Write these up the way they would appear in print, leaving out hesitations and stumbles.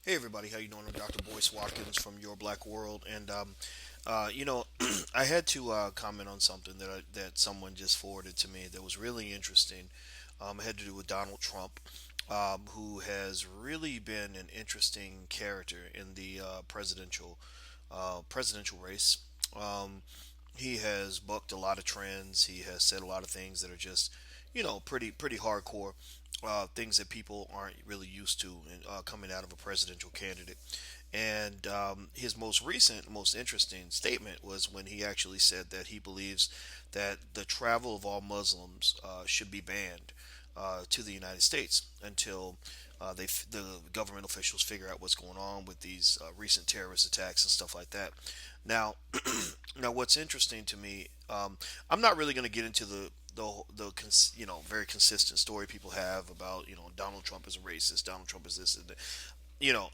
Hey everybody, how you doing? I'm Dr. Boyce Watkins from Your Black World, and I had to comment on something that someone just forwarded to me that was really interesting. It had to do with Donald Trump, who has really been an interesting character in the presidential race. Um, he has bucked a lot of trends. He has said a lot of things that are just, pretty hardcore. Things that people aren't really used to coming out of a presidential candidate. And his most recent, most interesting statement was when he actually said that he believes that the travel of all Muslims should be banned to the United States until the government officials figure out what's going on with these recent terrorist attacks and stuff like that. Now, now what's interesting to me, I'm not really going to get into the very consistent story people have about Donald Trump is a racist, Donald Trump is this and that.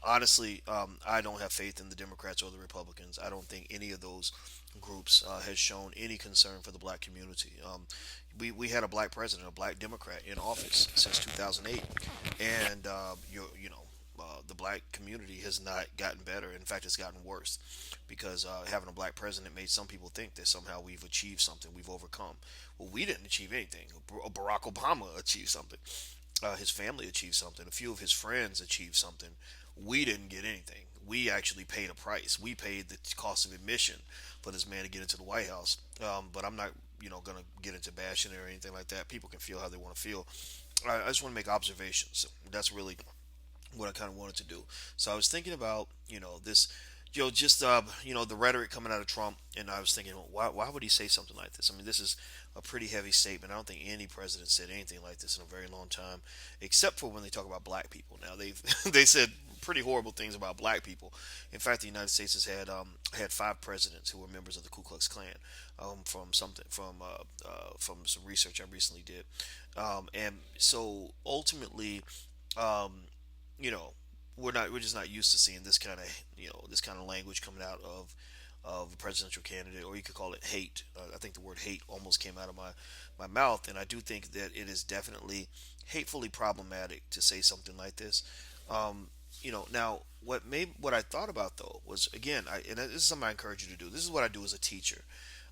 Honestly, I don't have faith in the Democrats or the Republicans. I don't think any of those groups has shown any concern for the black community. We had a black president, a black Democrat in office since 2008, and the black community has not gotten better. In fact, it's gotten worse because having a black president made some people think that somehow we've achieved something, we've overcome. Well, we didn't achieve anything. Barack Obama achieved something. His family achieved something. A few of his friends achieved something. We didn't get anything. We actually paid a price. We paid the cost of admission for this man to get into the White House. But I'm not, going to get into bashing or anything like that. People can feel how they want to feel. I just want to make observations. That's really what I kind of wanted to do. So I was thinking about, this, just the rhetoric coming out of Trump, and I was thinking, well, why would he say something like this? I mean, this is a pretty heavy statement. I don't think any president said anything like this in a very long time, except for when they talk about black people. Now they've they said pretty horrible things about black people. In fact, the United States has had five presidents who were members of the Ku Klux Klan, from some research I recently did, and so ultimately, um, you know, we're just not used to seeing this kind of language coming out of a presidential candidate, or you could call it hate. I think the word hate almost came out of my mouth, and I do think that it is definitely hatefully problematic to say something like this. Um, now what I thought about though was, again, and this is something I encourage you to do. This is what I do as a teacher.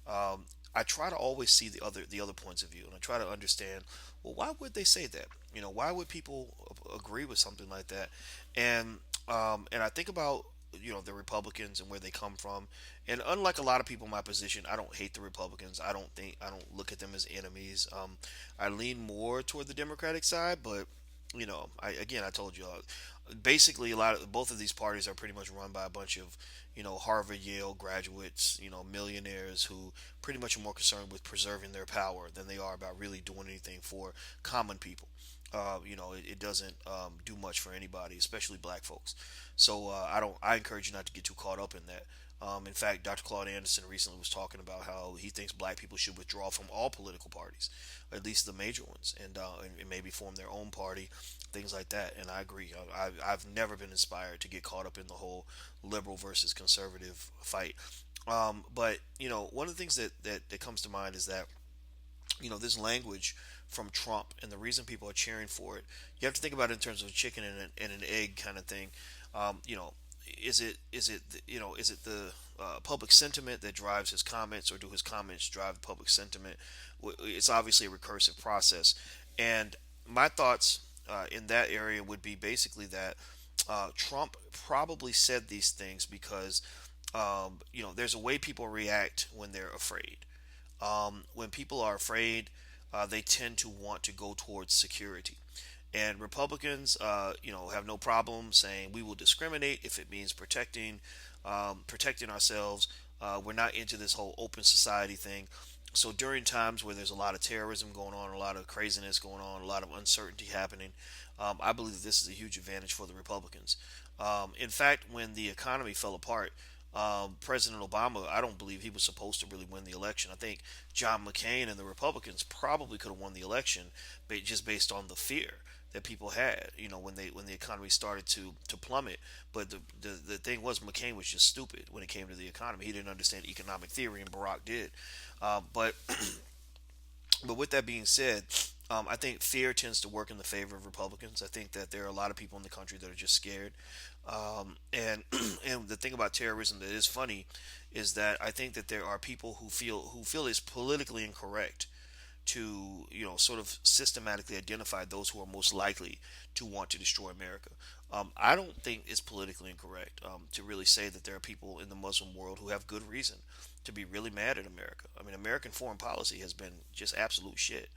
I try to always see the other points of view, and I try to understand. Well, why would they say that? Why would people agree with something like that? And I think about the Republicans and where they come from. And unlike a lot of people in my position, I don't hate the Republicans. I don't look at them as enemies. I lean more toward the Democratic side, but I told you, basically a lot of both of these parties are pretty much run by a bunch of Harvard, Yale graduates, millionaires who pretty much are more concerned with preserving their power than they are about really doing anything for common people. It doesn't do much for anybody, especially black folks. So I don't. I encourage you not to get too caught up in that. In fact, Dr. Claude Anderson recently was talking about how he thinks black people should withdraw from all political parties, at least the major ones, and maybe form their own party, things like that. And I agree. I've never been inspired to get caught up in the whole liberal versus conservative fight. But one of the things that comes to mind is that this language from Trump, and the reason people are cheering for it, you have to think about it in terms of a chicken and an egg kind of thing. You know, is it the public sentiment that drives his comments, or do his comments drive the public sentiment? It's obviously a recursive process, and my thoughts in that area would be basically that Trump probably said these things because there's a way people react when they're afraid. When people are afraid, they tend to want to go towards security. And Republicans, have no problem saying we will discriminate if it means protecting ourselves. We're not into this whole open society thing. So during times where there's a lot of terrorism going on, a lot of craziness going on, a lot of uncertainty happening, I believe that this is a huge advantage for the Republicans. In fact, when the economy fell apart, President Obama, I don't believe he was supposed to really win the election. I think John McCain and the Republicans probably could have won the election, just based on the fear that people had, when the economy started to plummet. But the thing was, McCain was just stupid when it came to the economy. He didn't understand economic theory, and Barack did. But but with that being said, I think fear tends to work in the favor of Republicans. I think that there are a lot of people in the country that are just scared. And and the thing about terrorism that is funny is that I think that there are people who feel it's politically incorrect to sort of systematically identify those who are most likely to want to destroy America. I don't think it's politically incorrect to really say that there are people in the Muslim world who have good reason to be really mad at America. I mean, American foreign policy has been just absolute shit.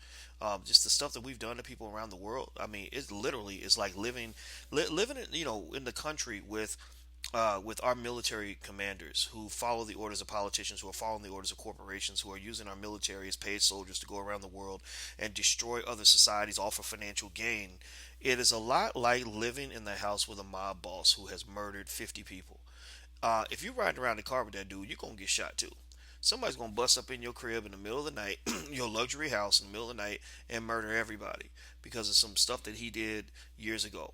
Just the stuff that we've done to people around the world. I mean, it literally is like living in the country with our military commanders who follow the orders of politicians, who are following the orders of corporations, who are using our military as paid soldiers to go around the world and destroy other societies all for financial gain. It is a lot like living in the house with a mob boss who has murdered 50 people. If you're riding around the car with that dude, you're going to get shot too. Somebody's going to bust up in your crib in the middle of the night, your luxury house in the middle of the night, and murder everybody because of some stuff that he did years ago.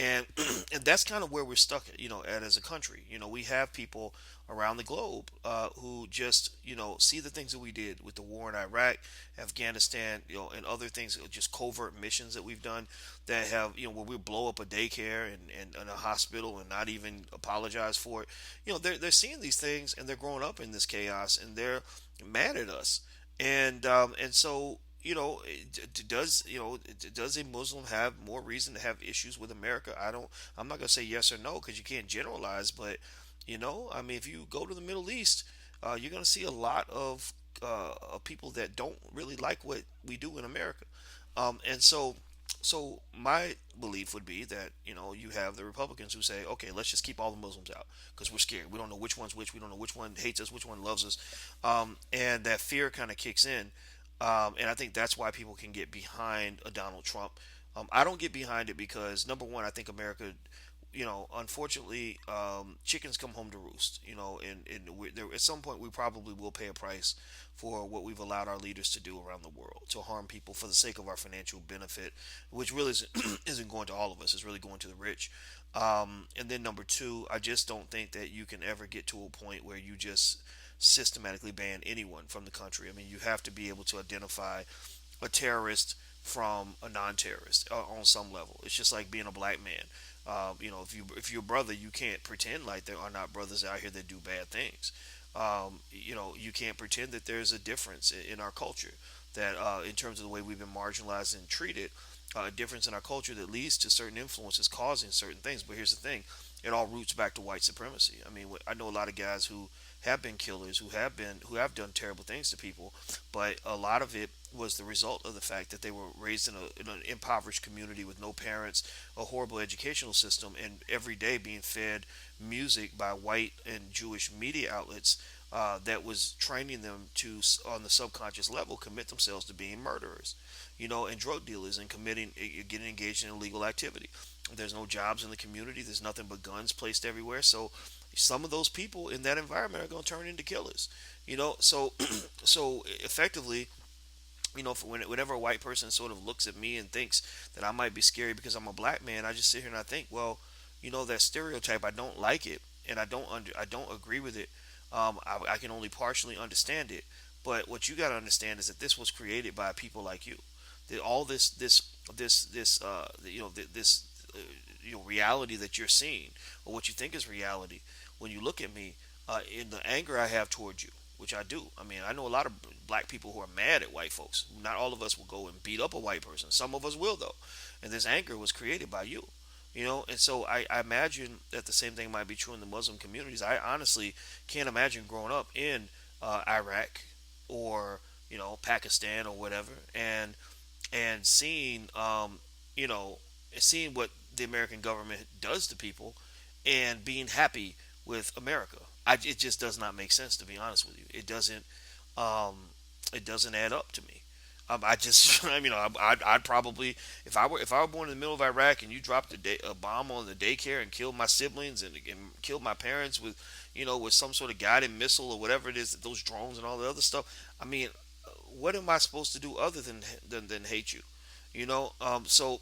And and that's kind of where we're stuck at as a country. We have people around the globe who just see the things that we did with the war in Iraq, Afghanistan, and other things, just covert missions that we've done that have where we blow up a daycare and a hospital and not even apologize for it. They're seeing these things and they're growing up in this chaos and they're mad at us. And so does a Muslim have more reason to have issues with America? I'm not gonna say yes or no because you can't generalize, but I mean, if you go to the Middle East, you're gonna see a lot of people that don't really like what we do in America. And so my belief would be that you have the Republicans who say, okay, let's just keep all the Muslims out because we're scared. We don't know which one's which. We don't know which one hates us, which one loves us, and that fear kind of kicks in. And I think that's why people can get behind a Donald Trump. I don't get behind it because number one, I think America, unfortunately, chickens come home to roost. At some point we probably will pay a price for what we've allowed our leaders to do around the world to harm people for the sake of our financial benefit, which really isn't going to all of us. It's really going to the rich. And then number two, I just don't think that you can ever get to a point where you just systematically ban anyone from the country. I mean, you have to be able to identify a terrorist from a non-terrorist on some level. It's just like being a black man. If you're a brother, you can't pretend like there are not brothers out here that do bad things. You can't pretend that there's a difference in our culture that in terms of the way we've been marginalized and treated, a difference in our culture that leads to certain influences causing certain things. But here's the thing: it all roots back to white supremacy. I mean, I know a lot of guys who have been killers, who have done terrible things to people, but a lot of it was the result of the fact that they were raised in an impoverished community with no parents, a horrible educational system, and every day being fed music by white and Jewish media outlets that was training them to, on the subconscious level, commit themselves to being murderers, and drug dealers and getting engaged in illegal activity. There's no jobs in the community. There's nothing but guns placed everywhere. So some of those people in that environment are going to turn into killers. So so effectively, whenever a white person sort of looks at me and thinks that I might be scary because I'm a black man, I just sit here and I think, well, that stereotype, I don't like it, and I don't agree with it. I can only partially understand it. But what you got to understand is that this was created by people like you. That all this reality that you're seeing, or what you think is reality, when you look at me, in the anger I have towards you, which I do. I mean, I know a lot of black people who are mad at white folks. Not all of us will go and beat up a white person. Some of us will, though. And this anger was created by you. And so I imagine that the same thing might be true in the Muslim communities. I honestly can't imagine growing up in Iraq or Pakistan or whatever, and you know seeing what the American government does to people and being happy with America. It just does not make sense, to be honest with you. Um, it doesn't add up to me. I just, I'd probably, if I were born in the middle of Iraq and you dropped a bomb on the daycare and killed my siblings and killed my parents with some sort of guided missile or whatever it is, those drones and all the other stuff. I mean, what am I supposed to do other than hate you? So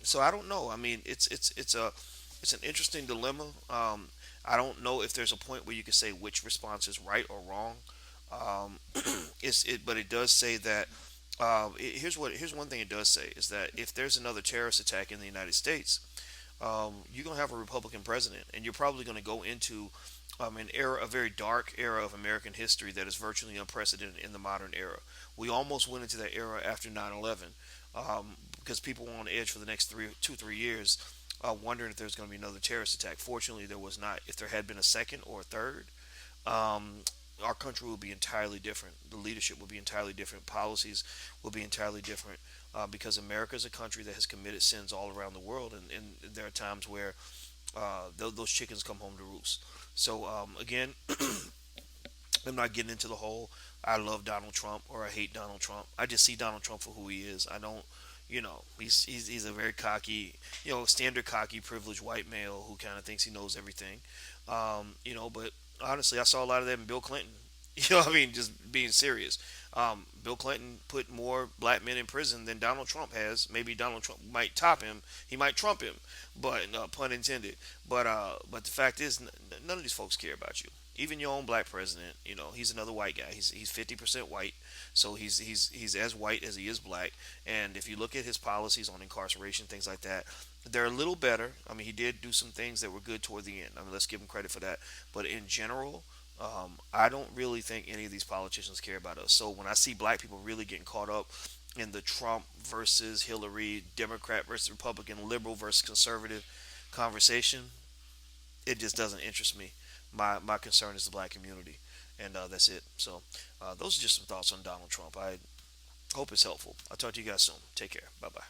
so I don't know. I mean, it's an interesting dilemma. I don't know if there's a point where you can say which response is right or wrong. But it does say that Here's one thing it does say is that if there's another terrorist attack in the United States, you're gonna have a Republican president, and you're probably gonna go into an era, a very dark era of American history that is virtually unprecedented in the modern era. We almost went into that era after 9/11, because people were on edge for the next 3 years, wondering if there's going to be another terrorist attack. Fortunately, there was not. If there had been a second or a third, um, our country would be entirely different. The leadership would be entirely different. Policies will be entirely different, because America is a country that has committed sins all around the world, and there are times where those chickens come home to roost. So again, I'm not getting into the whole I love Donald Trump or I hate Donald Trump. I just see Donald Trump for who he is. I don't, he's a very cocky, standard cocky, privileged white male who kind of thinks he knows everything. But honestly, I saw a lot of that in Bill Clinton. I mean, just being serious. Bill Clinton put more black men in prison than Donald Trump has. Maybe Donald Trump might top him. He might trump him, but pun intended. But the fact is, none of these folks care about you. Even your own black president, he's another white guy. He's 50% white, so he's as white as he is black. And if you look at his policies on incarceration, things like that, they're a little better. I mean, he did do some things that were good toward the end. I mean, let's give him credit for that. But in general, I don't really think any of these politicians care about us. So when I see black people really getting caught up in the Trump versus Hillary, Democrat versus Republican, liberal versus conservative conversation, it just doesn't interest me. My concern is the black community, and that's it. So those are just some thoughts on Donald Trump. I hope it's helpful. I'll talk to you guys soon. Take care. Bye bye.